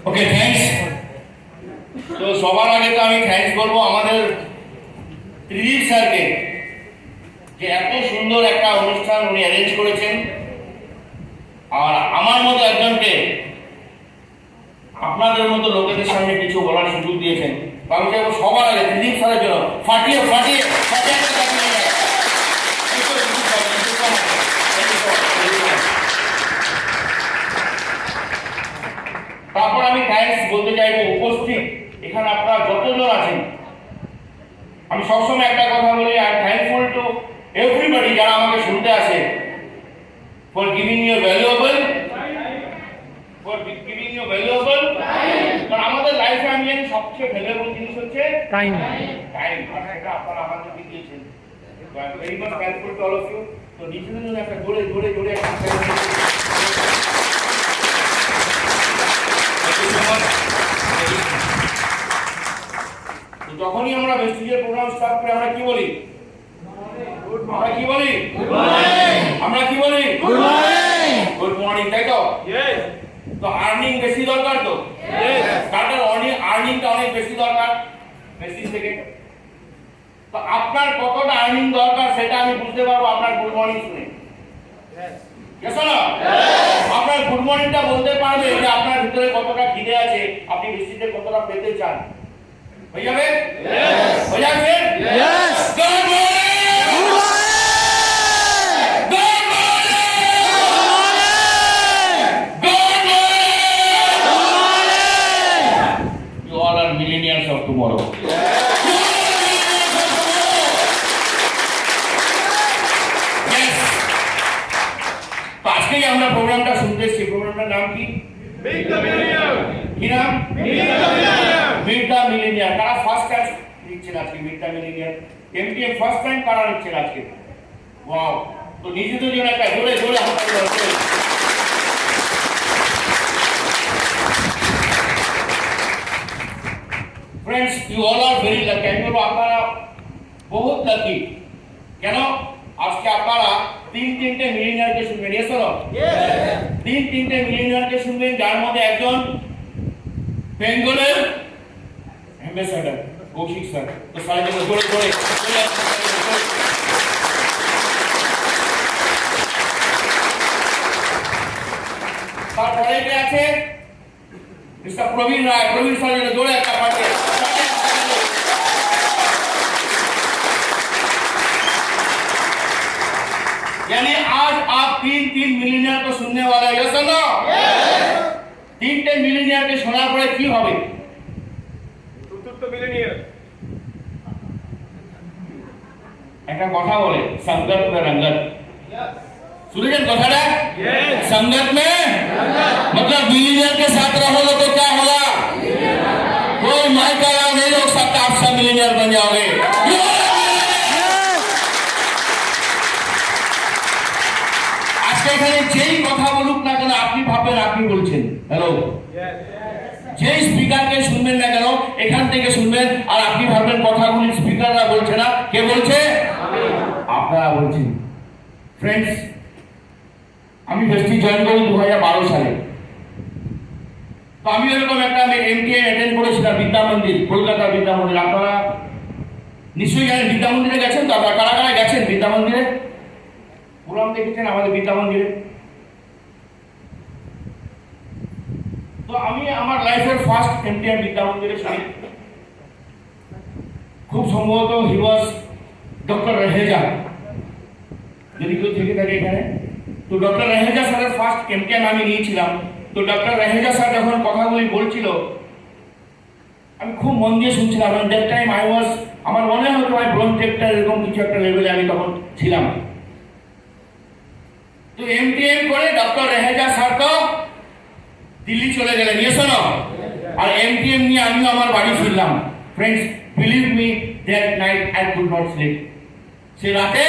ওকে, thanks. তো সবার আগে তো আমি থ্যাঙ্কস বলবো আমাদের ত্রিদীপ স্যারকে, যে এত সুন্দর একটা অনুষ্ঠান উনি অ্যারেঞ্জ করেছেন, আর আমার মতো একজনকে আপনাদের মতো লোকেদের সামনে কিছু বলার সুযোগ দিয়েছেন। আমি চাইবো সবার আগে ত্রিদীপ স্যারের জন্য ফাটিয়ে ফাটিয়ে ফাটিয়ে একটা তালি দিয়ে দেয়। তারপর আমি থ্যাঙ্কস বলতে চাইবো উপস্থিত এখানে আপনারা যতজন আছেন। আমি সবসময় একটা কথা বলি, I am thankful to everybody যারা আমাকে শুনতে আসে, ফর গিভিং ইউ ভ্যালুয়েবল কারণ আমাদের লাইফে আমি জানি সবচেয়ে ভ্যালুয়েবল জিনিস হচ্ছে টাইম। আর সেটা আপনারা আমাদেরকে দিয়েছেন। Very much thankful to all of you. তো নিজেদের জন্য একটা জোরে জোরে জোরে একটা যখনই আমরা ভেস্টিজের প্রোগ্রাম স্টার্ট করে আমরা কি বলি? আমরা কি বলি? আমরা কি বলি? গুড মর্নিং, তাই তো? তো আর্নিং বেশি দরকার তো, কারণ আর্নিংটা অনেক বেশি দরকার ভেস্টিজ থেকে। তো আপনার কতটা আর্নিং দরকার সেটা আমি বুঝতে পারবো আপনার গুড মর্নিং শুনে। আপনার গুড মর্নিংটা বলতে পারবে যে আপনার ভিতরে কতটা খিদে আছে, আপনি ভেস্টিজে কতটা পেতে চান। হয়ে যাবে? হয়ে যাবে? Good morning! Millennials of tomorrow. Yes. তো আজকে আমরা প্রোগ্রামটা শুনতে এসেছি, প্রোগ্রামটার নাম কি? Meet the Millennial. কি নাম? Meet the Millennial. কারা ফার্স্ট টাইম নিচ্ছেন আজকে Meet the Millennial? MTM first time কারা নিচ্ছেন আজকে? ওয়াও! তো নিজেদের জন্য একটা জোরে জোরে হাততালি হচ্ছে। Friends, you all are very lucky. আমি বলবো আপনারা বহুত লাকি। কেন? আজকে আপনারা তিনটে মিলিয়নিয়ারকে শুনবেন। Yes or no? তিনটে মিলিয়নিয়ারকে শুনবেন, যার মধ্যে একজন বেঙ্গলের অ্যাম্বাসেডর কৌশিক স্যার। তো স্যারের জন্য জোরে জোরে তারপরে কে আছে? मिस्टर प्रवीण राय। प्रवीण सर ने जोड़े একটা পার্টি। यानी आज आप तीन मिलियनियर को सुनने वाले हैं। Yes no? तीनटे मिलियनियर के শোনার পরে কি হবে? চতুর্থ মিলিয়নিয়ার একটা কথা বলে, संगत में रंगत। सुनेंगे কথাটা? संगत में मतलब मिलियनियर के साथ रहोगे तो क्या होगा? कोई माइक वाला नहीं रोक सकता, आप सब मिलियनियर बन जाओगे। আজকে এখানে যেই কথা বলুক না কেন আপনি ভাববেন আপনি বলছেন। হ্যালো, যেই স্পিকারকে শুনবেন না কেন এখান থেকে শুনবেন, আর আপনি ভাববেন কথাগুলি স্পিকাররা বলছে না, কে বলছে? আপনারা বলছেন। ফ্রেন্ডস, আমি ভেস্টিজ জয়েন করি 2012 সালে। তো আমি এরকম একটা MTM অ্যাটেন্ড করেছিলাম বিদ্যা মন্দির, কলকাতার বিদ্যা মন্দির। আপনারা নিশ্চয়ই জানেন বিদ্যা মন্দিরে গেছেন তো? আপনারা কারা কারা গেছেন বিদ্যা মন্দিরে? প্রোগ্রাম দেখেছেন আমাদের বিদ্যা মন্দিরে? তো আমি আমার লাইফের ফার্স্ট MTM বিদ্যা মন্দিরে শুনি। খুব সম্ভবত হি ওয়াজ ডক্টর রেহেজা, যদি কেউ থেকে থাকে এখানে। তো ডক্টর রেহেজা স্যারের ফার্স্ট MTM আমি নিয়েছিলাম। তো ডক্টর রেহেজা স্যার যখন কথাগুলি বলছিল আমি খুব মন দিয়ে শুনছিলাম। দ্যাট টাইম আই ওয়াজ, আমার মনে হতো আমি ব্রোনটেক্টার এরকম কিছু একটা লেভেলে আমি তখন ছিলাম। তো MTM করে ডক্টর রেহেজা স্যার তো দিল্লি চলে গেলেন। Yes or no? আর MTM নিয়ে আমিও আমার বাড়ি ফিরলাম। Friends, believe me, that night I could not sleep. সে রাতে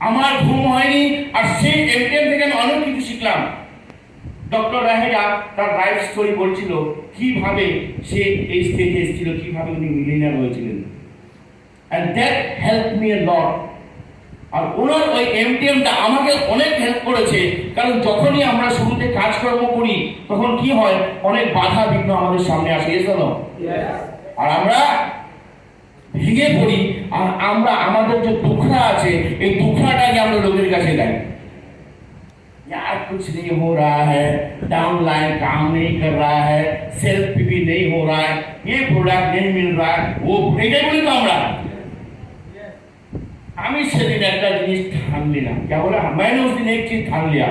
আমার ঘুম হয়নি। আর সেই MTM থেকে আমি অনেক কিছু শিখলাম। ডক্টর রেহেজা তার লাইফ স্টোরি বলছিল, কিভাবে সে এই স্টেজে এসেছিল, কিভাবে উনি মিলিয়নিয়ার হয়েছিলেন। And that helped me a lot. আর ওনার ওই এমটিএমটা আমাকে অনেক হেল্প করেছে, কারণ যখনই আমরা শুরুতে কাজকর্ম করি তখন কি হয়, অনেক বাধা বিঘ্ন আমাদের সামনে আসে, এসো, আর আমরা ভেঙে পড়ি, আর আমরা আমাদের যে দুঃখরা আছে এই দুঃখরাটাকে আমরা লোকের কাছে দেয়, यार कुछ नहीं हो रहा है, डाउन लाइन काम नहीं कर रहा है, सेल्फ भी नहीं हो रहा है, ये प्रोडक्ट नहीं मिल रहा है, वो এটাই বলি তো আমরা। আমি সেদিন একটা জিনিস ठान लिया, क्या बोला, मैंने उस दिन एक चीज ठान लिया,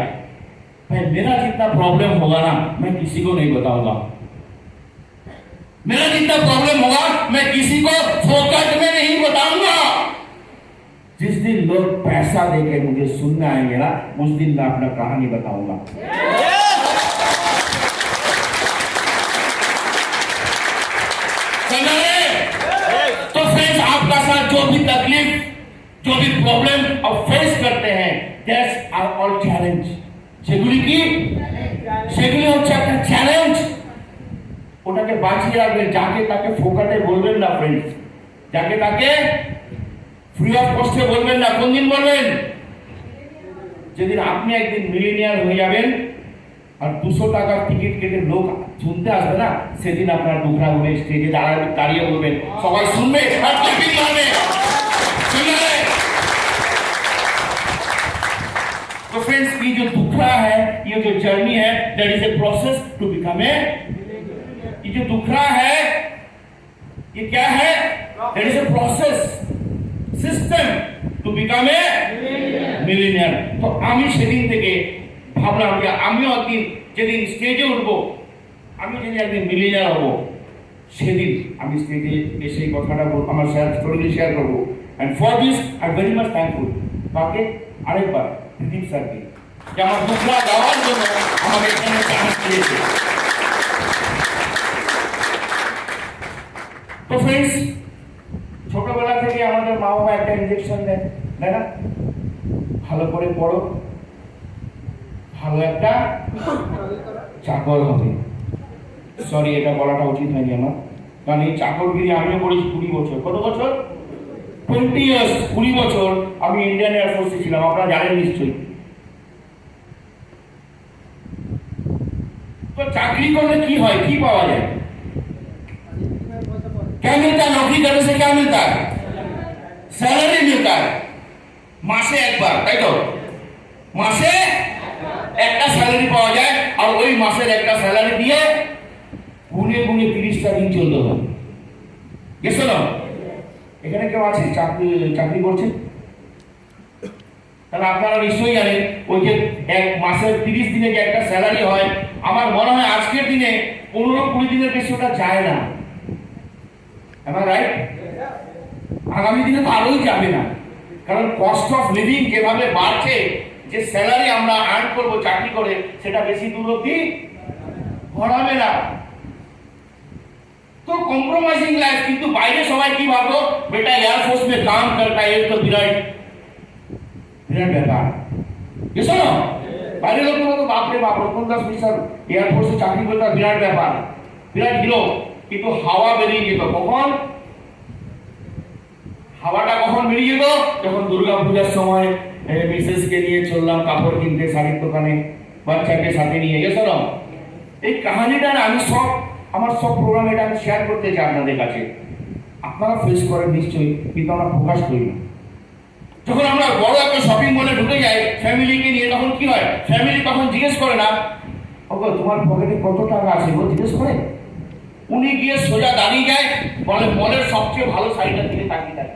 भाई मेरा जितना प्रॉब्लम होगा ना मैं किसी को नहीं बताऊंगा, मेरा जितना प्रॉब्लम होगा मैं किसी को फोकट में नहीं बताऊंगा। जिस दिन लोग पैसा देके मुझे सुनने आएंगे ना, उस दिन मैं अपना कहानी बताऊंगा। तो फ्रेंड्स, आपका साथ जो भी तकलीफ, जो भी प्रॉब्लम आप फेस करते हैं, दैट्स आर ऑल चैलेंज। সেগুলি হচ্ছে একটা চ্যালেঞ্জ, ওটাকে বাঁচিয়ে রাখবেন। যাকে তাকে ফোকাটে বলবেন না ফ্রেন্ডস, যাকে তাকে ফ্রি অফ কস্টে বলবেন না। কোন দিন বলবেন? যেদিন আপনি একদিন মিলিনিয়ার হয়ে যাবেন আর 200 টাকার টিকিট কেটে লোক শুনতে আসবে না, সেদিন আপনার দুঃখরা হবে, স্টেজে দাঁড়িয়ে বলবেন, সবাই শুনবে আর ক্ল্যাপিং মারবে। तो फ्रेंड्स, ये जो दुखरा है, ये जो जर्नी है, that is a process to become a, ये जो दुखरा है ये क्या है? That is a process system to become a millionaire. তো আমি সেদিন থেকে ভাবলাম যে আমিও একদিন যেদিন স্টেজে উঠবো, আমি যেদিন একদিন মিলিনিয়ার হবো, সেদিন আমি স্টেজে এসে এই কথাটা আমার স্টোরি শেয়ার করবো। And for this I am very much thankful. কাকে? আরেকবার প্রদীপ স্যারকে, যে আমার দুঃখরা গাওয়ার জন্য আমাকে এখানে চান্স দিয়েছে। তো ফ্রেন্ডস, ছোটবেলা থেকে আমাদের মা বাবা একটা ইনজেকশন দেয়, তাই না? ভালো করে পড়ো, ভালো একটা চাকর হবে। সরি, এটা বলাটা উচিত হয়নি আমার, কারণ এই চাকরগিরি আমিও করেছি 20 বছর। কত বছর? 20 ইয়ার্স। 20 বছর আমি ইন্ডিয়ান এয়ারফোর্সে ছিলাম, আপনারা জানেন নিশ্চয়ই। তো চাকরি করলে কি হয়, কি পাওয়া যায়? क्या मिलता है? नौकरी करने से क्या मिलता है? सैलरी मिलता है मासे एक बार, তাই তো? মাসে একটা স্যালারি পাওয়া যায়, আর ওই মাসের একটা স্যালারি দিয়ে গুনে গুনে 30টা দিন চলতে হবে। গেছো না? এখানে কেউ আছে চাকরি করছে? তাহলে আপনারা নিশ্চয়ই জানেন ওই যে এক মাসের 30 দিনে যে একটা স্যালারি হয়, আমার মনে হয় আজকের দিনে 15-20 দিনের বেশি ওটা যায় না। রাইট? আগামী দিনে তো আরোই যাবে না, কারণ কস্ট অফ লিভিং যেভাবে বাড়ছে, যে স্যালারি আমরা আর্ন করবো চাকরি করে, সেটা বেশি দূর অব্দি ঘোরাবে না। তো কম্প্রোমাইজিং লাইফ। কিন্তু বাইরে সবাই কি ভাবো, বেটা এয়ারফোর্স में काम करता है तो বিরাট ব্যাপার, বুঝছো না? বাইরে লোক তো বাপরে বাপ, 10-20 সাল এয়ারফোর্সে চাকরি করতে বিরাট ব্যাপার, বিরাট হিরো। কিন্তু হাওয়া বেরিয়ে যেত কখন? হাওয়াটা কখন বেরিয়ে যেত? যখন দুর্গা পূজার সময় মিসেসকে নিয়ে চললাম কাপড় কিনতে শাড়ির দোকানে, বাচ্চাকে সাথে নিয়ে গেছো না। এই কাহিনীটা আমি আমার সব প্রোগ্রামে এটা আমি শেয়ার করতে চাই আপনাদের কাছে। আপনারা ফেস করেন নিশ্চয়ই, কিন্তু আমরা প্রকাশ করি না। যখন আমরা বড় একটা শপিং মলে ঢুকে যাই ফ্যামিলিকে নিয়ে, তখন কি হয়? ফ্যামিলি তখন জিজ্ঞেস করে না, ওগো তোমার পকেটে কত টাকা আছে, ও জিজ্ঞেস করে। উনি গিয়ে সোজা দাঁড়িয়ে যায়, বলে মলের সবচেয়ে ভালো শাড়িটার দিকে তাকিয়ে থাকে।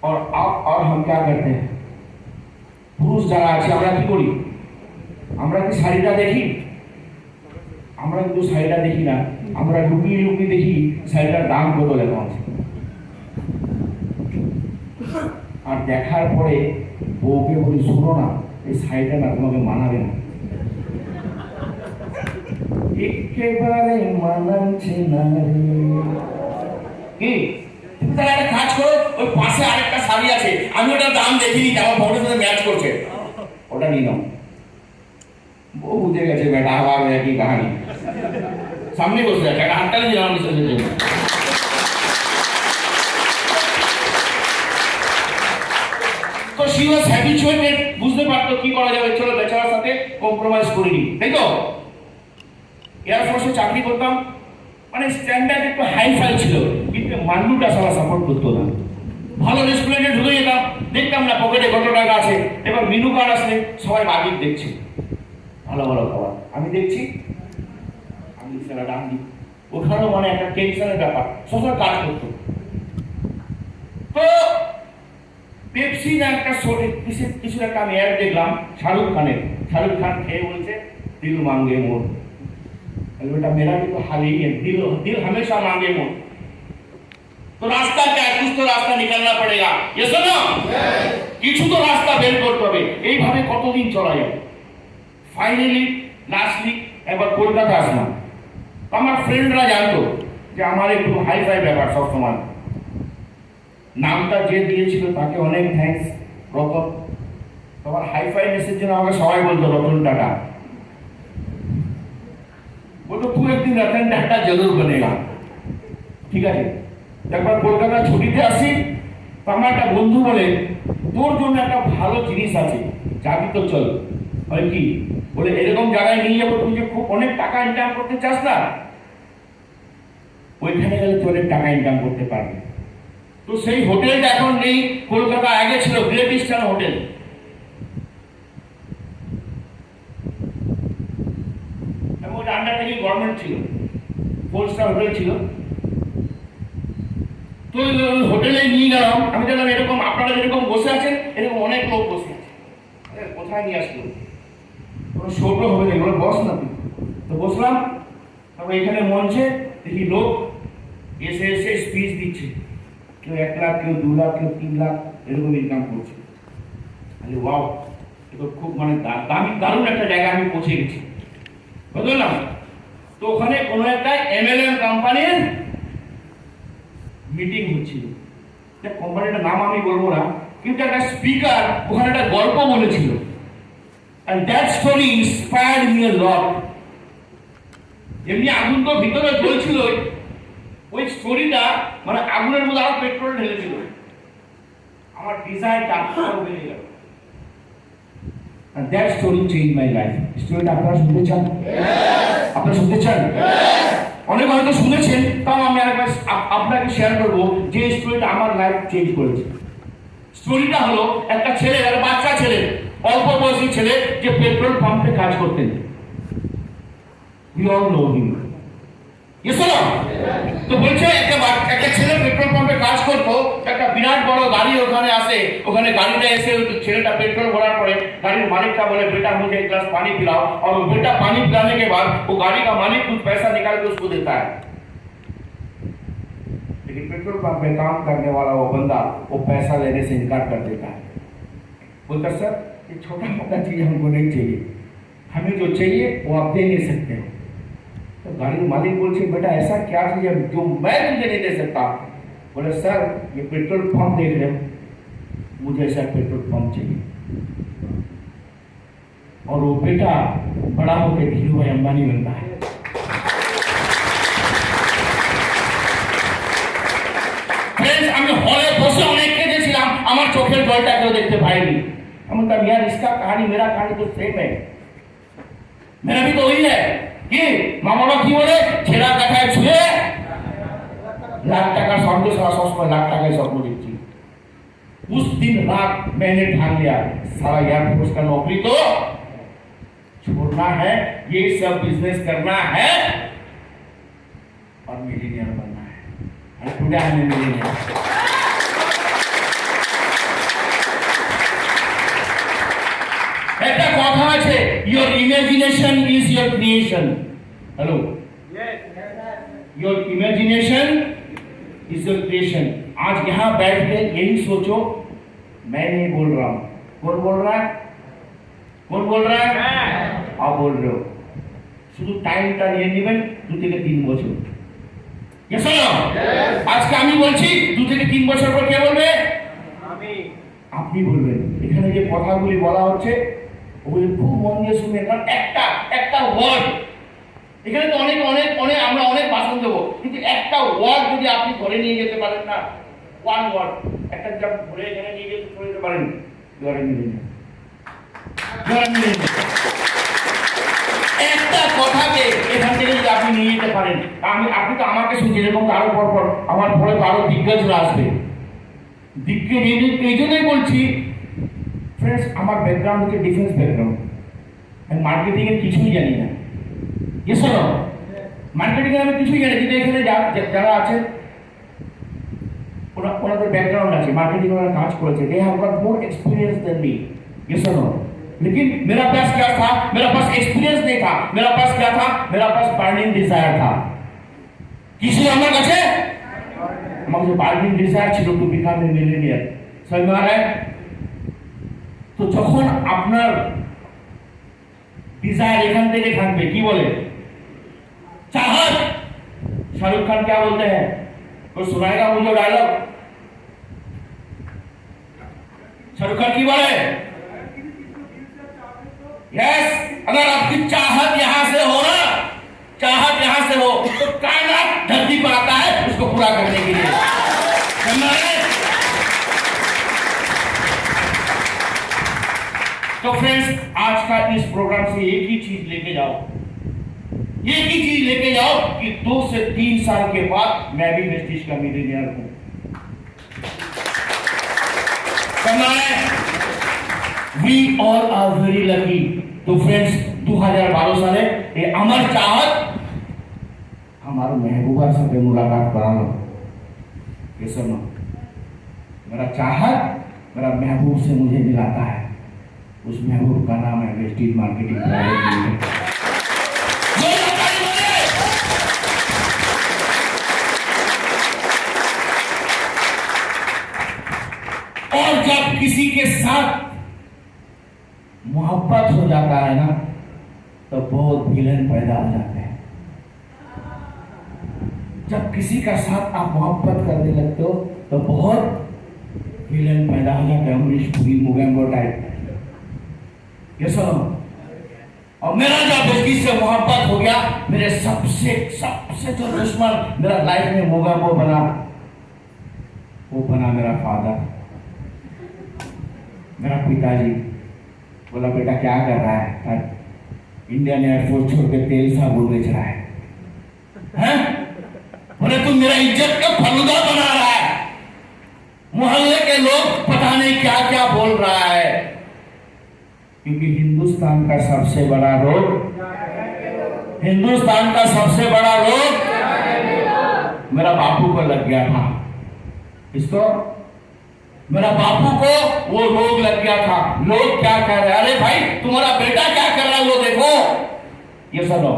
और हम क्या करते हैं? পুরুষ যারা আছে আমরা কি করি? আমরা কি শাড়িটা দেখি? আমরা কিন্তু শাড়িটা দেখি না, আমরা লুকিয়ে লুকিয়ে দেখি শাড়িটার দাম কত লেখা আছে। আর দেখার পরে বউকে বলি, শোনো না, এই শাড়িটা না তোমাকে মানাবে না, একেবারে মানাচ্ছে না রে। কি তুমি তাহলে একটা কাজ করো, ওই পাশে আরেকটা শাড়ি আছে, আমি ওটার দাম দেখিনি, আমার বউটার সাথে ম্যাচ করছে, ওটা নিয়ে নাও। বউ বুঝে গেছে বেটা আবার একই কাহানি, সামনে বসে আছে, একটা হাতটা দিয়ে আমার তো শি ওয়াজ হ্যাবিচুয়েটেড, বুঝতে পারতো কি করা যাবে, চলো বেচারার সাথে কম্প্রোমাইজ করিনি, তাই তো। এয়ারফোর্সে চাকরি করতাম, মানে স্ট্যান্ডার্ড একটু হাই ফাই ছিল, কিন্তু মান্ডুটা সবাই সাপোর্ট করতো না। ভালো রেস্টুরেন্টে ঢুকে যেতাম, দেখতাম না পকেটে কত টাকা আছে, এবার মেনু কার্ড আসলে সবাই বাকির দেখছে ভালো ভালো খাবার, আমি দেখছি, আমি সেটা ডান দিই, ওখানেও মানে একটা টেনশনের ব্যাপার, সবার কাজ করতো। তো পেপসি না একটা কিছু একটা আমি অ্যাড দেখলাম শাহরুখ খানের, শাহরুখ খান খেয়ে বলছে দিল মাঙ্গে মোর, बेटा मेरा भी तो हाल ही है, दिल हमेशा मांगे मोर। तो रास्ता क्या है, कुछ तो रास्ता निकालना पड़ेगा, ये सुनो কিছু তো রাস্তা বের করতে হবে। এইভাবে কতদিন চলা যাবে? ফাইনালি লাস্টলি একবার কলকাতা আসলাম। আমার ফ্রেন্ডরা জানতো যে আমার একটু হাই ফাই ব্যাপার সবসময়। নামটা যে দিয়েছিল তাকে অনেক থ্যাঙ্কস, রতন। তোমার হাই ফাই মেসের জন্য আমাকে সবাই বলতো রতন টাটা। বলতো তুই একদিন রতন টাটা জরুর বনেগা, ঠিক আছে। একবার কলকাতা ছুটিতে আসি, তো আমার একটা বন্ধু বলে তোর জন্য একটা ভালো জিনিস আছে, যাবি তো চল। বলে কি? বলে এরকম জায়গায় নিয়ে যাবো, তুই যে খুব অনেক টাকা ইনকাম করতে চাস না, ওইখানে গেলে তুই অনেক টাকা ইনকাম করতে পারবি। তো সেই হোটেলটা এখন নেই, কলকাতা আগে ছিল গ্রেট ইস্টার্ন হোটেল। এবং ওটা আন্ডারটেকিং গভর্নমেন্ট ছিল, 4 স্টার হোটেল ছিল। তো হোটেলে নিয়ে গেলাম, আমি দেখলাম এরকম আপনারা যেরকম বসে আছেন এরকম অনেক লোক বসে আছে। কোথায় নিয়ে আসলো? কোনো শোটো হবে না, এগুলো বস না তুই। তো বসলাম, তারপর এখানে মঞ্চে দেখি লোক এসে এসে স্পিচ দিচ্ছে, কেউ 1 লাখ, কেউ 2 লাখ, কেউ 3 লাখ এরকম ইনকাম করছে। আরে ওয়াও, এটা খুব মানে দারুণ একটা জায়গায় আমি পৌঁছে গেছি, বুঝলাম। তো ওখানে কোনো একটা MLM কোম্পানির মিটিং হচ্ছিল, কোম্পানিটার নাম আমি বলবো না, কিন্তু একটা স্পিকার ওখানে একটা গল্প বলেছিল, and that story inspired me a lot. এমনি আগুন তো ভিতরে জ্বলছিল, ওই স্টোরিটা মানে আগুনের মধ্যে আরো পেট্রোল ঢেলেছিল, আমার ডিজায়ারটা আরো বেড়ে গেল। And that story changed my life. স্টোরিটা আপনারা শুনতে চান? আপনারা শুনতে চান? অনেক হয়তো শুনেছেন, তাও আমি আরেকবার আপনাকে শেয়ার করবো যে স্টোরিটা আমার লাইফ চেঞ্জ করেছে। স্টোরিটা হলো একটা ছেলে, একটা বাচ্চা ছেলে, অল্প বয়সী ছেলে, যে পেট্রোল পাম্পে কাজ করতেন। We all know him. Yes or no? তো বলছে একটা ছেলে পেট্রোল পাম্পে কাজ করতো, একটা বিরাট বড় গাড়ি ওখানে আসে, ওখানে গাড়িটা এসে ছেলেটা পেট্রোল ভরার পরে गाड़ी मालिक का बोले बेटा मुझे एक गिलास पानी पिलाओ, और वो बेटा पानी पिलाने के बाद वो गाड़ी का मालिक कुछ पैसा निकाल के उसको देता है। लेकिन पेट्रोल पंप में काम करने वाला वो बंदा वो पैसा लेने से इनकार कर देता है, बोलता सर ये छोटा मोटा चीज हमको नहीं चाहिए, हमें जो चाहिए वो आप दे नहीं सकते हो। तो गाड़ी मालिक बोलते बेटा ऐसा क्या चीज है जो मैं तुझे नहीं दे सकता? बोले सर ये पेट्रोल पंप देख रहे हो, मुझे ऐसा पेट्रोल पंप चाहिए। और वो बेटा बड़ा होकर धीरू भाई अंबानी बनता है। फ्रेंड्स, আমি হলে বসে অনেক কেঁদেছিলাম, আমার চোখের জলটা কেউ দেখতে পায়নি। আমি বলতাম यार इसका कहानी मेरा कहानी तो सेम है, मेरा भी तो वही है कि মামারা কি বলে ছেঁড়া কাঠায় ছুঁয়ে लाख টাকা স্বপ্ন, সারা সবসময় লাখ টাকায় স্বপ্ন দেখছি। उस दिन रात मैंने ठान लिया सारा एयरफोर्स का नौकरी तो छोड़ना है, ये सब बिजनेस करना है और मिलियनियर बनना है। And today I am a millionaire. একটা কথা আছে, your imagination is your creation. Hello? Yes. Your imagination is your creation. आज यहाँ बैठ के यही सोचो, मैं नहीं बोल रहा हूँ, कौन बोल रहा है? कौन बोल रहा है? आप बोल रहे हो। শুধু টাইমটা নিয়ে নেবেন 2 থেকে 3 বছর। Yes or no? আজকে আমি বলছি 2 থেকে 3 বছর পর কে বলবে? আমি। আপনি বলবেন। এখানে যে কথাগুলি বলা হচ্ছে ওগুলি খুব মন দিয়ে শুনবেন, কারণ একটা ওয়ার্ড, এখানে তো অনেক আমরা অনেক ভাষণ দেবো, কিন্তু একটা ওয়ার্ড যদি আপনি ধরে নিয়ে যেতে পারেন না, ওয়ান ওয়ার্ড, একটা জায়গা ধরে এখানে নিয়ে যেতে পারেন, You are a millionaire. You are a millionaire. একটা কথাকে এখান থেকে যদি আপনি নিয়ে যেতে পারেন, আপনি তো আমাকে শুনছেন, এরকম আরো পর আমার পরে তো আরো দিগ্গজরা আসবে। দিগ্গজ এই জন্যই বলছি ফ্রেন্ডস, আমার ব্যাকগ্রাউন্ড হচ্ছে ডিফেন্স ব্যাকগ্রাউন্ড। আমি মার্কেটিং এর কিছুই জানি না। Yes or no? মার্কেটিং এর আমি কিছুই জানি, কিন্তু এখানে যারা আছে ওনাদের ব্যাকগ্রাউন্ড আছে, मार्केटिंग ওরা কাজ করেছে, they have got more experience than me. Yes और नो? लेकिन मेरा पास क्या था? मेरा पास एक्सपीरियंस नहीं था। मेरा पास क्या था? मेरा पास बार्निंग डिजायर था। किसी আমার কাছে আমার যে বার্নিং ডিজায়ার ছিল টু বিকাম এ মিলিয়নিয়ার। समझ में आ रहा है? তো যখন আপনার डिजायर এখান থেকে থাকবে, কি বলে चाहत। शाहरुख खान क्या बोलते हैं? कोई सुनाएगा मुझे डायलॉग? शाहरुख खान की बोले यस, अगर आपकी चाहत यहां से हो ना, चाहत यहां से हो तो कायनात धरती पर आता है उसको पूरा करने के लिए। तो फ्रेंड्स, आज का इस प्रोग्राम से एक ही चीज लेके जाओ, एक ही चीज लेके जाओ कि 2 से 3 साल के बाद मैं भी वेस्टिज का मिलियनियर हूं। We all are very lucky. तो फ्रेंड्स, 2012 साले ये अमर चाहत हमारे महबूबा से मुलाकात कराना। ये सुनो, मेरा चाहत मेरा महबूब से मुझे मिलाता है। उस महबूब का नाम है वेस्टिज मार्केटिंग प्राइवेट लिमिटेड। और जब किसी के साथ मोहब्बत हो जाता है ना, तो बहुत विलन पैदा हो जाते हैं। जब किसी का साथ आप मोहब्बत करने लगते हो तो बहुत विलन पैदा हो जाता है। अमरीश पुरी, मोगेम्बो टाइप। ये सुनो, और मेरा जब वेस्टिज से मोहब्बत हो गया, मेरे सबसे जो दुश्मन मेरा लाइफ में मोगेम्बो बना, वो बना मेरा फादर, मेरा पिताजी। बोला बेटा क्या कर रहा है? इंडियन एयरफोर्स छोड़ के तेल साबुन बेच रहा है। हैं? बोले तुम मेरा इज्जत का फलूदा बना रहा है, मोहल्ले के लोग पता नहीं क्या क्या बोल रहा है। क्योंकि हिंदुस्तान का सबसे बड़ा रोग, हिंदुस्तान का सबसे बड़ा रोग मेरा बापू को लग गया था। इसको मेरा बापू को वो रोग लग गया था। लोग क्या कह रहे हैं? अरे भाई तुम्हारा बेटा क्या कर रहा है वो देखो। ये सुनो,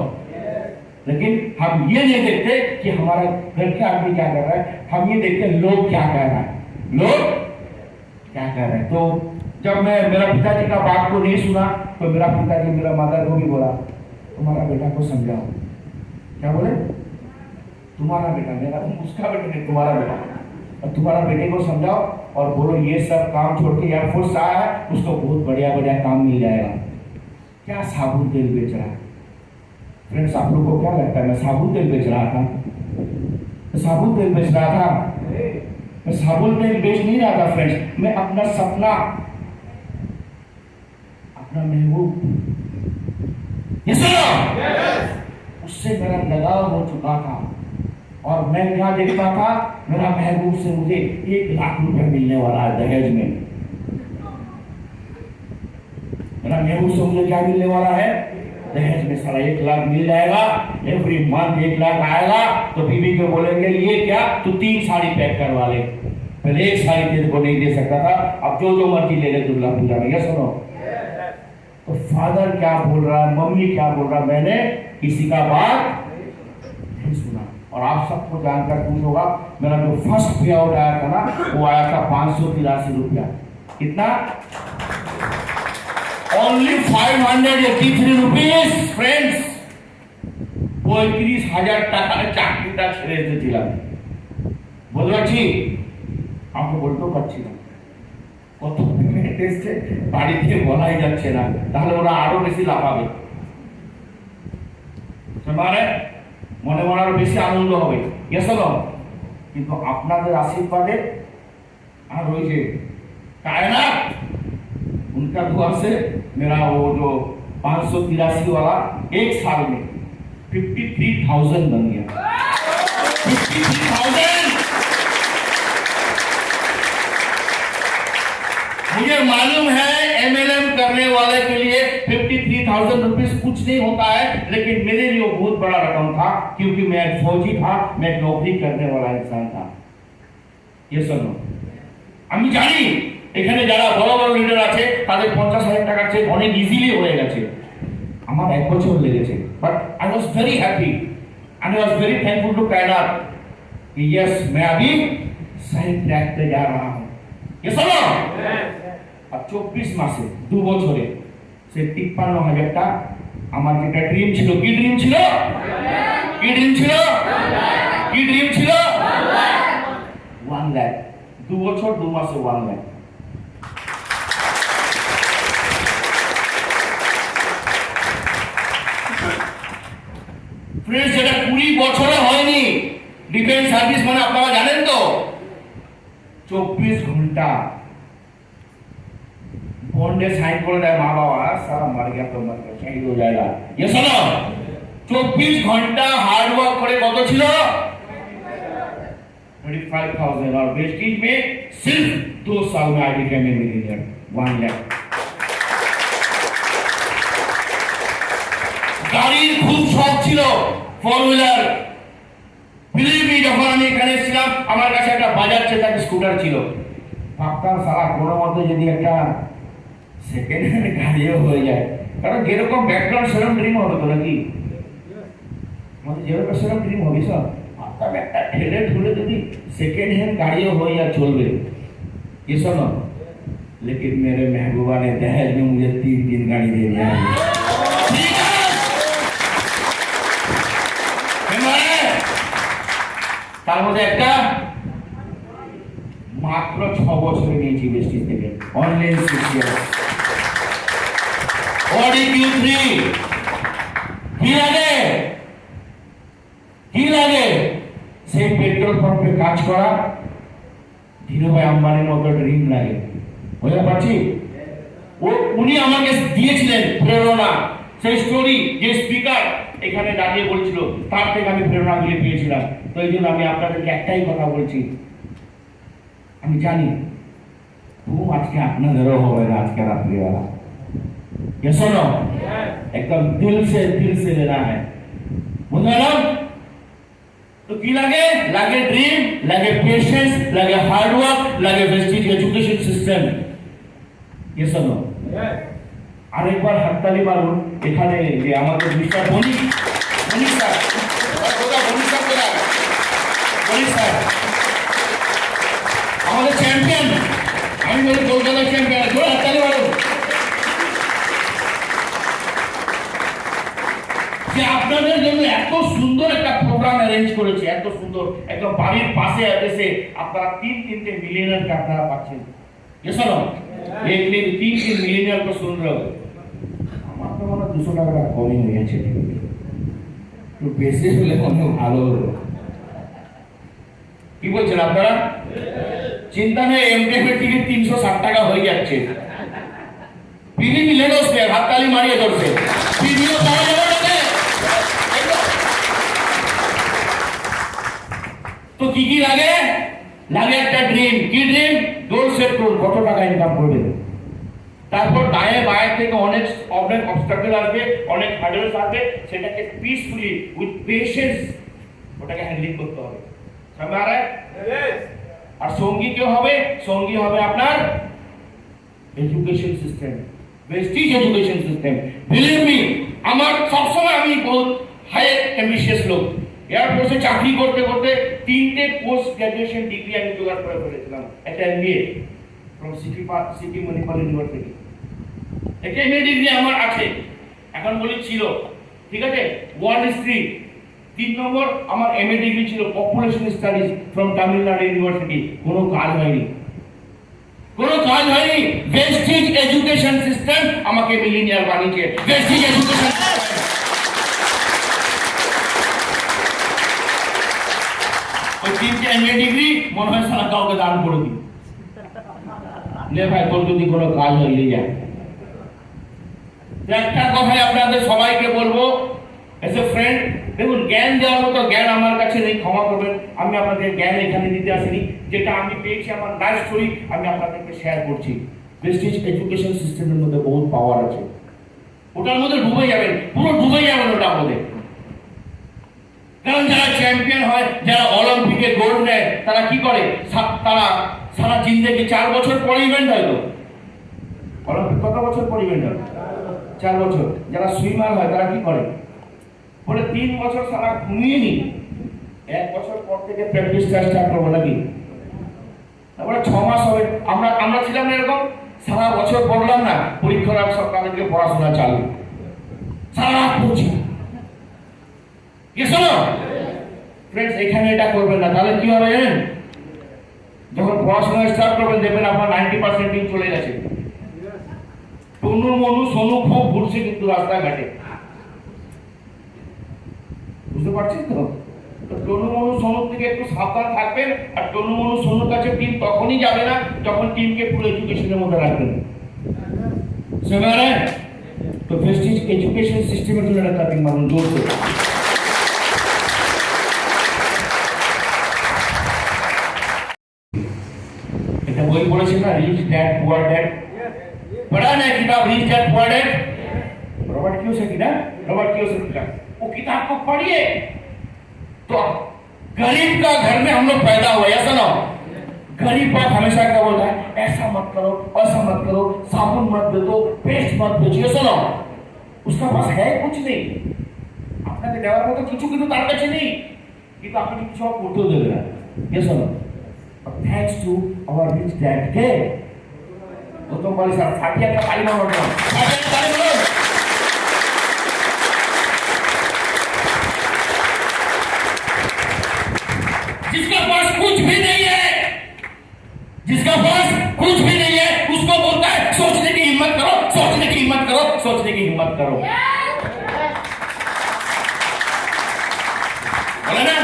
लेकिन हम ये नहीं देखते कि हमारा घर के आदमी क्या कर रहा है, हम ये देखते लोग क्या कह रहा है, लोग क्या कह रहे हैं। तो जब मैं मेरा पिताजी का बात को नहीं सुना, तो मेरा पिताजी मेरा मदर को भी बोला तुम्हारा बेटा को समझाओ। क्या बोले? तुम्हारा बेटा, मेरा उसका बेटा नहीं, तुम्हारा बेटा, और तुम्हारा बेटे को समझाओ और बोलो ये सब काम छोड़ के एयरफोर्स आया है, उसको बहुत बढ़िया बढ़िया काम मिल जाएगा। क्या साबुन तेल बेच रहा है? फ्रेंड्स, आप लोग को क्या लगता है मैं साबुन तेल बेच रहा था? मैं साबुन तेल बेच रहा था? मैं साबुन तेल बेच नहीं रहा था फ्रेंड्स। मैं अपना सपना, अपना महबूब, ये सुनो, उससे मेरा लगाव हो चुका था। और मैं क्या देखता था? मेरा महबूब से मुझे 1 लाख रुपए मिलने वाला है दहेज में। मेरा महबूब से मुझे क्या मिलने वाला है? दहेज में सारा 1 लाख मिल जाएगा। एवरी मंथ 1 लाख आएगा। तो बीबी को बोलेंगे ये क्या, तू 3 साड़ी पैक करवा ले। पहले 1 साड़ी तेरे को नहीं दे सकता था, अब जो मर्जी ले ले दुर्गा पूजा में। ये सुनो, तो फादर क्या बोल रहा है, मम्मी क्या बोल रहा है, मैंने किसी का बात नहीं सुना। और आप सबको जानकर खुश होगा, मेरा जो फर्स्ट पे आउट आया था ना, वो आया था 583 रुपया। कितना? Only 583 rupees friends. 35,000 টাকা চাকরিটা ছেড়ে দিয়েছিলাম। বুঝতে পারছি? আমাকে বলতেও পারছি না, কত পেমেন্ট এসছে বাড়িতে বলাই যাচ্ছে না, তাহলে ওরা আরো বেশি লাফাবে। মানে মনে মনে আরো বেশি আনন্দ হবে। কিন্তু আপনাদের আশীর্বাদে আর ওই যে কায়নাত उनका दुआ से मेरा वो जो 583 वाला एक साल में 53,000 बन गया। 53,000। मुझे मालूम है MLM करने वाले के लिए 53,000 रुपीज कुछ नहीं होता है, लेकिन मेरे लिए वो बहुत बड़ा रकम था, क्योंकि मैं एक फौजी था, मैं एक नौकरी करने वाला इंसान था। ये सुनो, আমি জানি এখানে যারা বড় বড় লিডার আছে তাদের 50,000 টাকার চেক অনেক ইজিলি হয়ে গেছে। আমার এক বছর লেগেছে, but I was very happy and I was very thankful to कायनात कि यस मैं अभी सही ट्रैक पे जा रहा हूं। ये सुनो, আর 24 মাসে 2 বছরে সে 53,000টা আমার যেটা ড্রিম ছিল, কি ড্রিম ছিল, কি ড্রিম ছিল, কি ড্রিম ছিল, 1 লাখ। 2 বছর 2 মাসে 1 লাখ। ফ্রেন্ডস, যেটা 20 বছরে হয়নি। ডিফেন্স সার্ভিস মানে আপনারা জানেন তো 24 ঘন্টা बॉन्डे साइन कर रहा है माँ बाबा, सारा मर गया तो मर गया, शहीद हो जाएगा। ये सुनो, 24 घंटा हार्ड वर्क करे कत छिलो 25,000 और वेस्टिज में सिर्फ 2 साल में I became a millionaire 1 lakh. গাড়ির খুব শখ ছিল, 4 হুইলার। বিলিভ মি, যখন আমি এখানে ছিলাম আমার কাছে একটা বাজাজ চেতক স্কুটার ছিল। ভাবতাম সারা কোনো মতে যদি একটা সেকেন্ড হ্যান্ড গাড়িও হয়ে যায়, কারণ যেরকম ব্যাকগ্রাউন্ড সেরকম ড্রিম হবে তো নাকি, আমাদের যেরকম সেরকম ড্রিম হবে সব। আপনার একটা ঠেলে ঠুলে যদি সেকেন্ড হ্যান্ড গাড়িও হয়ে যায় चलবে। ये सुनो, लेकिन मेरे महबूबा ने दहेज में मुझे 3 गाड़ी दे दिया। তার মধ্যে একটা মাত্র 6 বছরে নিয়েছি বেস্টিজ থেকে, অনলাইন 6 ইয়ার্স। Audi Q3 কি লাগে, কি লাগে? সেই পেট্রোল পাম্পে কাজ করা ধীরুভাই আম্বানির মতো ড্রিম লাগে। বুঝতে পারছি? উনি আমাকে দিয়েছিলেন প্রেরণা। সেই স্টোরি যে স্পিকার এখানে দাঁড়িয়ে বলছিল তার থেকে আমি প্রেরণাগুলি পেয়েছিলাম। তো এই জন্য আমি আপনাদেরকে একটাই কথা বলছি, আমি জানি ঘুম আজকে আপনাদেরও হবে না আজকে রাত্রিবেলা। ये सुनो, एकदम दिल से लेना है। बुझलाम तो की लगे, लगे ड्रीम, लगे पेशेंस, लगे हार्ड वर्क, लगे वेस्टिज एजुकेशन सिस्टम। ये सुनो, আরেকবার হাততালি মারুন এখানে যে আমাদের মিস্টার বনি স্যার, আমাদের চ্যাম্পিয়ন, আমি বলি কলকাতার চ্যাম্পিয়ন, জোরে হাততালি মারুন। যে আপনাদের জন্য এত সুন্দর একটা প্রোগ্রাম অ্যারেঞ্জ করেছে, এত সুন্দর, একদম বাড়ির পাশে এসে আপনারা 3 মিলিয়নার কে আপনারা পাচ্ছেন। ये सुनो, एक 3 मिलियनियर को सुन रहे हो, আমার তো মনে 200 টাকা কমই হয়েছে, একটু বেশি হলে মনে ভালো হলো। কি বলছেন আপনারা? চিন্তা নেই, এমটিএফের টিকিট 360 টাকা হয়ে যাচ্ছে। পিভি মিলেনস কে হাততালি মারিয়ে ধরছে, পিভিও পাওয়া যাবে না। তো কি কি লাগে? লাগে একটা ড্রিম। কি ড্রিম? গোল সেট করুন, কত টাকা ইনকাম করবেন। তারপর দায়ে বায়ে থেকে অনেক অবস্টাকেল আসবে, অনেক হার্ডেলস আসবে, সেটাকে পিসফুলি উইথ পেশেন্স ওটাকে হ্যান্ডেল করতে হবে। সামনে আর আর সঙ্গী কে হবে? সঙ্গী হবে আপনার education system, besties education system. Believe me, আমার সবসময় আমি বহুত হাই অ্যাম্বিশিয়াস লোক। এয়ারফোর্সে চাকরি করতে করতে 3টে পোস্ট গ্রাজুয়েশন ডিগ্রি আমি জোগাড় করে ফেলেছিলাম। একটা MBA from city Manipal university, একটা MA ডিগ্রি আমার আছে, এখন বলি ছিল, ঠিক আছে, ওয়ার্ল্ড হিস্ট্রি। 3 নম্বর আমার MA ডিগ্রি ছিল population studies from Tamil Nadu university. কোনো কাজ হয়নি, কোনো কাজ হয়নি। বেস্টিজ এডুকেশন সিস্টেম আমাকে মিলিয়নিয়ার বানিয়েছে। বেস্টিজ এডুকেশন ওই 3টে MA ডিগ্রি মনে হয় সারা কাউকে দান করে দিই, লে ভাই তোর যদি কোনো কাজ হয়ে যায়। একটা কথাই আপনাদের সবাইকে বলবো, এজ এ ফ্রেন্ড, দেখুন জ্ঞান দেওয়ার মতো জ্ঞান আমার কাছে নেই, ক্ষমা করবেন। আমি আপনাদের জ্ঞান এখানে দিতে আসিনি, যেটা আমি পেয়েছি আমার লাইফ স্টোরি আমি আপনাদেরকে শেয়ার করছি। প্রেস্টিজ এডুকেশন সিস্টেমের মধ্যে বহুত পাওয়ার আছে, ওটার মধ্যে ডুবে যাবেন, পুরো ডুবে যাবেন ওটার মধ্যে। কারণ যারা চ্যাম্পিয়ন হয়, যারা অলিম্পিকে গোল্ড নেয়, তারা কি করে, তারা সারা জিন্দগি 4 বছর পর ইভেন্ট হয়। তো অলিম্পিক কত বছর পর ইভেন্ট হয়? 4 বছর। যারা সুইমার হয় তারা কি করে, বলে 3 বছর সারা ঘুমিয়ে নি, 1 বছর পর থেকে প্র্যাকটিসটা স্টার্ট করবো নাকি, তারপরে 6 মাস হবে। আমরা ছিলাম না এরকম, সারা বছর পড়লাম না, পরীক্ষার সকাল থেকে পড়াশোনা চালু, সারা রাত পড়ছি। ফ্রেন্ডস, এখানে এটা করবেন না, তাহলে কি হবে জানেন? যখন পড়াশোনা স্টার্ট করবেন দেখবেন আপনার 90% চলে গেছে। টনু মনু সোনু খুব ঘুরছে কিন্তু রাস্তাঘাটে, বুঝতে পারছেন তো? টনু মনু সোনুর থেকে একটু সাবধান থাকবেন। আর টনু মনু সোনুর কাছে টিম তখনই যাবে না যখন টিমকে পুরো এডুকেশনের মধ্যে রাখবেন। তো প্রেস্টিজ এডুকেশন সিস্টেমের জন্য একটা কাটিং মানুষ জোর করে। এটা বই পড়েছেন না, রিচ ড্যাড পুয়ার ড্যাড, पढ़ा ना किताब rich dad poor dad, Robert Kiyosaki ना, रॉबर्ट कियोसाकी का वो किताब को पढ़िए। तो गरीब का घर में हम लोग पैदा हुए, ऐसा ना हो। गरीब बाप हमेशा क्या बोलता है, ऐसा मत करो, ऐसा मत करो, साबुन मत बेचो, पेस्ट मत बेचो, ऐसा ना हो। उसका पास है कुछ नहीं, আপনাকে দেওয়ার মতো কিছু কিন্তু তার কাছে নেই, কিন্তু আপনি কিছু সব করতেও দেবে না, ऐसा ना। Thanks to our rich dad के तो बड़ी सर फाटिया का ताली मारो, फाटिया का ताली मारो। जिसका पास कुछ भी नहीं है, जिसका पास कुछ भी नहीं है, उसको बोलता है सोचने की हिम्मत करो, सोचने की हिम्मत करो, सोचने की हिम्मत करो, बोला ना?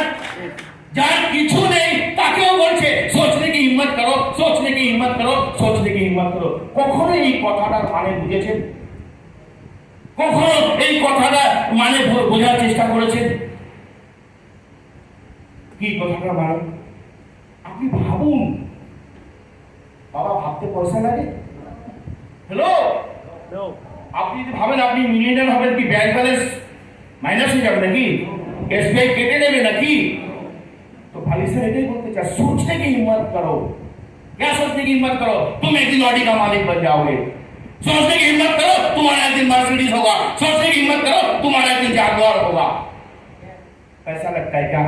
যার কিছু নেই তাকেও বলছে সোচনে কি হিম্মত করো, সোচনে কি হিম্মত করো, সোচনে কি হিম্মত করো। কখনো এই কথাটার মানে বুঝেছেন? কখনো এই কথাটা মানে বোঝার চেষ্টা করেছেন? কি কথাটা মানে? আপনি ভাবুন, বাবা ভাবতে পয়সা লাগে? হ্যালো, আপনি যদি ভাবেন আপনি মিলিয়নার হবেন, কি ব্যাংক ব্যালেন্স মাইনাস হয়ে যাবে নাকি, এসবিআই কেটে নেবে নাকি? तो भाई सर ये बोलते क्या, सोचने की हिम्मत करो। क्या सोचने की हिम्मत करो? तुम एक दिन ऑडी का मालिक बन जाओगे। सोचने की हिम्मत करो, तुम्हारा एक दिन मर्सिडीज होगा। सोचने की हिम्मत करो, तुम्हारा एक दिन जागुआर होगा। पैसा लगता है क्या?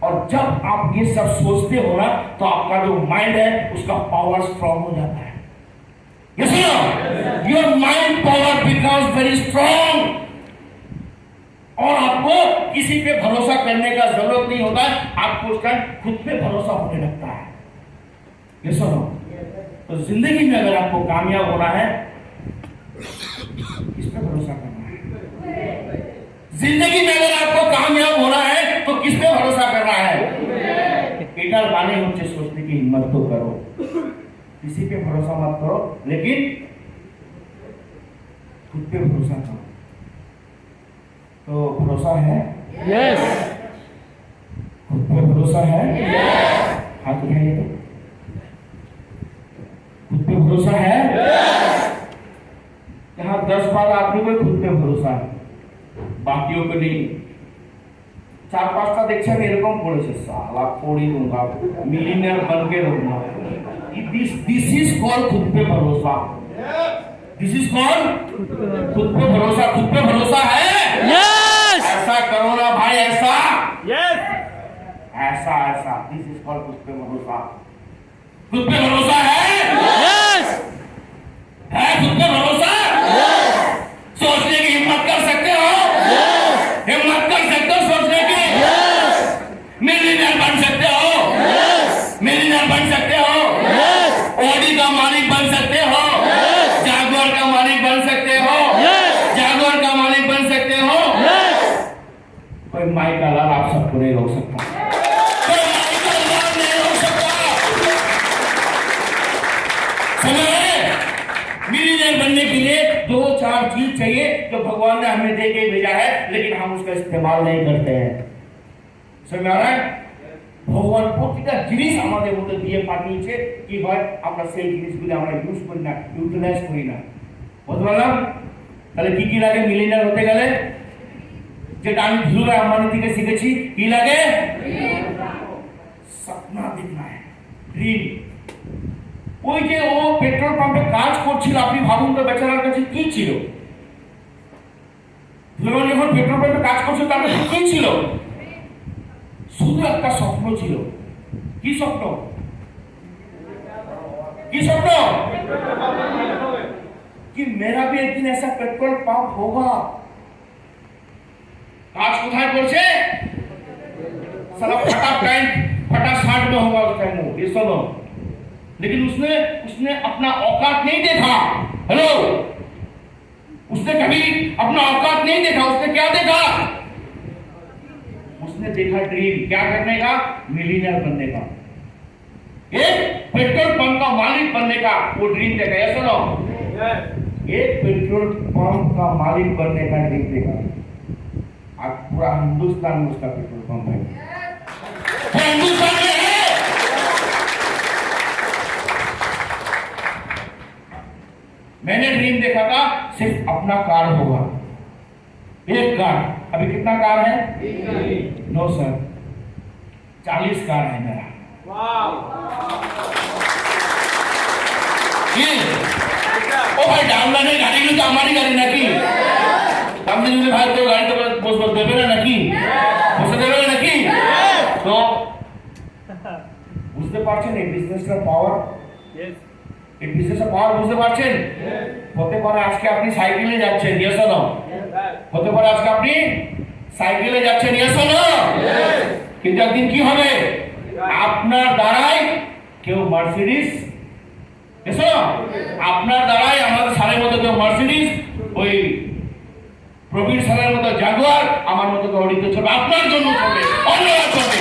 और जब आप ये सब सोचते हो ना, तो आपका जो माइंड है उसका पावर स्ट्रॉन्ग हो जाता है। Yes no, your mind power becomes very strong, और आपको किसी पे भरोसा करने का जरूरत नहीं होता, आपको उसका खुद पे भरोसा होने लगता है। ये सुनो, तो जिंदगी में अगर आपको कामयाब होना है, किस पे भरोसा करना है? जिंदगी में अगर आपको कामयाब होना है तो किस पे भरोसा करना है? एटार माने होच्छे सोचने की हिम्मत तो करो, किसी पे भरोसा मत करो, लेकिन खुद पे भरोसा करो। तो भरोसा है? यस। खुद पे भरोसा है? यस। हाथ उठाइए तो। खुद पे भरोसा है? यस। यहाँ 10 बार आदमी को खुद पे भरोसा है, बाकियों को नहीं। 4-5টা দেখছেন এরকম করেছে, साला পড়ি दूंगा, मिलियनेयर बन के रहूंगा। दिस इज कॉल्ड खुद पे भरोसा। दिस इज कॉल्ड खुद पे भरोसा। खुद पे भरोसा है? यस। ऐसा करो ना भाई, ऐसा, यस, ऐसा ऐसा। दिस इज कॉल्ड खुद पे भरोसा। खुद पे भरोसा है? यस। है खुद पे भरोसा? यस। सोचने की हिम्मत कर सकते हो? यस। हिम्मत कर सकते हो सोचने की? यस। मिलियनेयर बन सकते हो? यस। मिलियनेयर बन सकते हो? यस। ऑडी का मालिक बन सकते हो? यस। जागुआर का मालिक बन सकते हो? यस। जागुआर का मालिक बन सकते हो? यस। कोई माई का लाल आप सबको नहीं रोक सकता, कोई माई का लाल नहीं रोक सकता। समझ रहे? मिलीनियर बनने के लिए 2-4 चीज चाहिए जो भगवान ने हमें दे के भेजा है, लेकिन हम उसका इस्तेमाल नहीं करते हैं। समझ में आ रहा है? ভগবান প্রতিটা জিনিস আমাদের মধ্যে দিয়ে পাঠিয়েছে, কি হয় আমরা সেই জিনিসগুলো আমরা ইউজ করি না, ইউটিলাইজ করি না। বুঝতে পারলাম? তাহলে কি কি লাগে মিলিয়নার হতে গেলে? যেটা আমি ধীরুভাই আম্বানি থেকে শিখেছি, কি লাগে? স্বপ্ন দেখনা है, ড্রিম। ওই যে ও পেট্রোল পাম্পে কাজ করছিল, আপনি ভাবুন তো বেচারার কাছে কি ছিল। ধীরুভাই যখন পেট্রোল পাম্পে কাজ করছিল তার কাছে কি ছিল? শুধু একটা স্বপ্ন ছিল। কি স্বপ্ন? কি স্বপ্ন? कि मेरा भी एक दिन ऐसा पेट्रोल पंप होगा। काज कोথায় করছে? साला फटा पैंट फटा शर्ट में होगा उस टाइम, ये सुनो। लेकिन उसने अपना औकात नहीं देखा। हेलो, उसने कभी अपना औकात नहीं देखा। उसने क्या देखा? उसने देखा ड्रीम। क्या करने का? मिलीनियर बनने का, एक पेट्रोल पंप का मालिक बनने का वो ड्रीम देखा। ये सुनो, एक पेट्रोल पंप का मालिक बनने का ड्रीम देखा। आज पूरा हिंदुस्तान में उसका पेट्रोल पंप है, हिंदुस्तान में है। मैंने ड्रीम देखा था सिर्फ अपना कार होगा, एक कार। अभी कितना कार है? नो सर, 40 कार है मेरा। ও ভাই ডাউনলাইনের গাড়িগুলো তো আমারই গাড়ি নাকি? আপনি যদি ভাই তো গাড়ি তো বসবো দেবে না নাকি? বসে দেবে না নাকি? তো বুঝতে পারছেন এই বিজনেসটার পাওয়ার? এই বিজনেসের পাওয়ার বুঝতে পারছেন? হতে পারে আজকে আপনি সাইকেলে যাচ্ছেন, ইয়েস অর নো? হতে পারে আজকে আপনি সাইকেলে যাচ্ছেন, ইয়েস অর নো? কিন্তু একদিন কি হবে? আপনার দ্বারাই কেউ মার্সিডিজ, এসো আপনার দ্বারাই আমাদের সালের মতো কেউ মার্সিডিজ, ওই প্রবীর সালের মতো জাগুয়ার, আমার মতো কেউ অডিতে চলবে। আপনার জন্য চলবে, অন্যরা চলবে।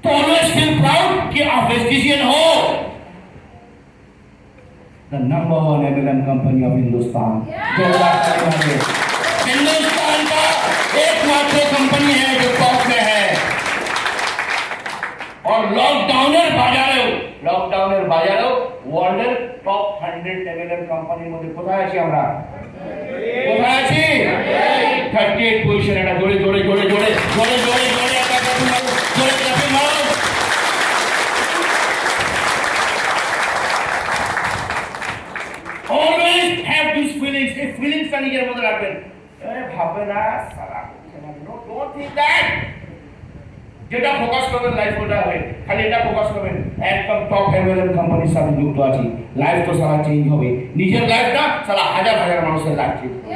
तो ऑलवेज फील प्राउड कि आप वेस्टिजियन हो। The number 1 MLM company of Hindustan, Hindustan का एकमात्र कंपनी है जो टॉप में है। और लॉकडाउনের বাজারেও ওয়ার্ল্ডের টপ 100 এমএলএম কোম্পানির মধ্যে কোথায় আছি আমরা? কোথায় আছি? 38 পজিশন। এটা জোরে জোরে জোরে জোরে জোরে জোরে জোরে একটা কথা মারো, জোরে ক্লাপিং মারো। Always have this feelings. এই ফিলিংসটা নিজের মধ্যে রাখবেন। ভাববে না সালা, ডোন্ট থিংক দ্যাট। যেটা ফোকাস করবেন লাইফ ওটা হবে, খালি এটা ফোকাস করবেন একদম টপ এমএলএম কোম্পানির সাথে যুক্ত আছি, লাইফ তো সারা চেঞ্জ হবে। নিজের লাইফটা সারা হাজার হাজার মানুষের লাইফ চেঞ্জ হবে।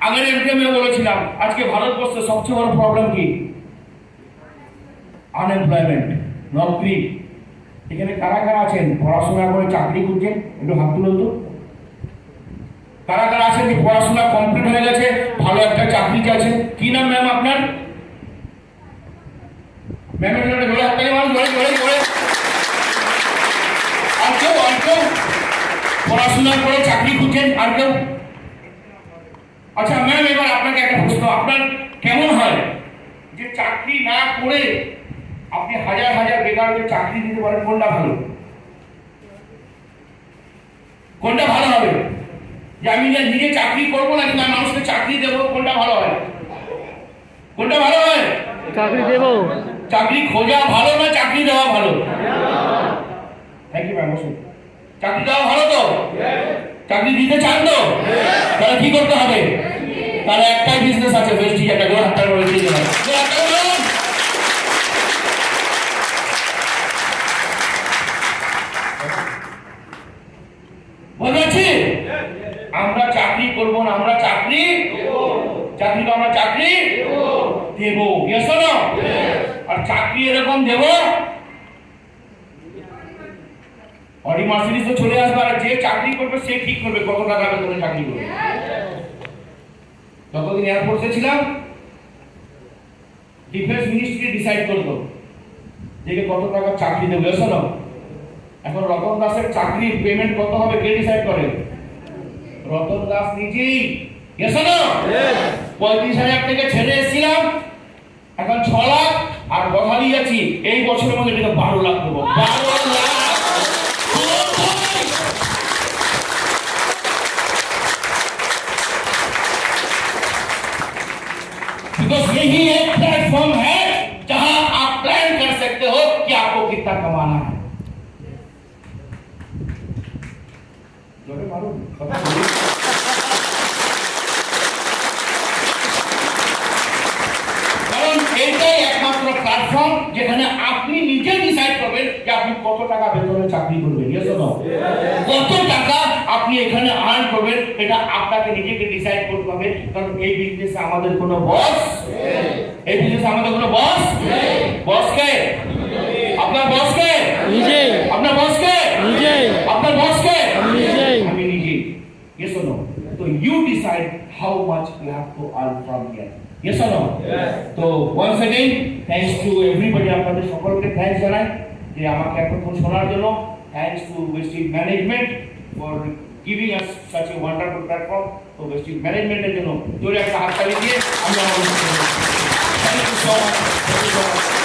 আগের এমকে বলেছিলাম আজকে ভারতবর্ষের সবচেয়ে বড় প্রবলেম কি? আনএমপ্লয়মেন্ট, নকরি। এখানে কারা কারা আছেন পড়াশোনা করে চাকরি করছেন? একটু হাত তুলুন তো। কারা কারা আছেন পড়াশোনা কমপ্লিট হয়ে গেছে, ভালো একটা চাকরি চাইছেন? কি নাম ম্যাম আপনার? ম্যামের জন্য জোরে হাত তালি মারুন, জোরে জোরে জোরে। আর কেউ পড়াশোনা করে চাকরি খুঁজছেন? আর কেউ? আচ্ছা ম্যাম, এবার আপনাকে একটা প্রশ্ন, আপনার কেমন হয় যে চাকরি না করে আপনি হাজার হাজার বেকারদের চাকরি দিতে পারেন? কোনটা ভালো? কোনটা ভালো হবে? যে আমি নিজে চাকরি করবো না কিন্তু আমি মানুষকে চাকরি দেবো, কোনটা ভালো হয়? কোনটা ভালো হয়? চাকরি দেব। চাকরি খোঁজা ভালো না চাকরি দেওয়া ভালো? Thank you ma'am. চাকরি দেওয়া ভালো তো? চাকরি দিতে চান তো? তাহলে কি করতে হবে? তাহলে একটাই বিজনেস আছে, বেস্টিজ, একটা জোর হাত তালি বলে দিয়ে বলছি আমরা চাকরি করব না, আমরা চাকরি আমরা চাকরি দেব, ইয়েস অর নো? আর চাকরি এরকম দেব, অডি মার্সিডিজ তো চলে আসবে, আর যে চাকরি করবে সে ঠিক করবে কত টাকা বেতনে চাকরি করবে। যতদিন এয়ারফোর্সে ছিলাম ডিফেন্স মিনিস্ট্রি ডিসাইড করতো যে কত টাকা চাকরি দেবে, শোনো। এখন রতন দাসের চাকরির পেমেন্ট কত হবে কে ডিসাইড করে? রতন দাস নিজেই। শোনো, 35,000 থেকে ছেড়ে এসেছিলাম, এখন 6 লাখ, আর কথা দিয়েছি এই বছরের মধ্যে এটাকে 12 লাখ দেবো। 12 লাখ। बिकॉज यही एक प्लेटफॉर्म है जहां आप प्लान कर सकते हो कि आपको कितना कमाना है। जोरे मारो, কারণ এটাই একমাত্র প্ল্যাটফর্ম যেখানে আপনি নিজে ডিসাইড করবেন যে আপনি কত টাকা বেতনে চাকরি করবেন। Yes or no? কত টাকা আপনি এখানে আর্ন করবেন এটা আপনাকে নিজেকে ডিসাইড করতে হবে। কারণ এই বিজনেসে আমাদের কোনো বস, এই বিজনেসে আমাদের কোনো বস, বস কে? আপনার বস কে? নিজেই। আপনার বস কে? নিজেই। আপনার বস কে? নিজেই। আমি নিজেই। Yes or no? তো you decide how much you have to earn from here. Yes or no? Yes. So once again, thanks to everybody. আপনাদের সকলকে থ্যাঙ্কস জানাই যে আমাকে এতক্ষণ শোনার জন্য। Thanks to Vestige Management for giving us such a wonderful platform. তো Vestige Management এর জন্য জোরে একটা হাততালি দিয়ে আমরা আমাদের থ্যাংক ইউ সো মাচ।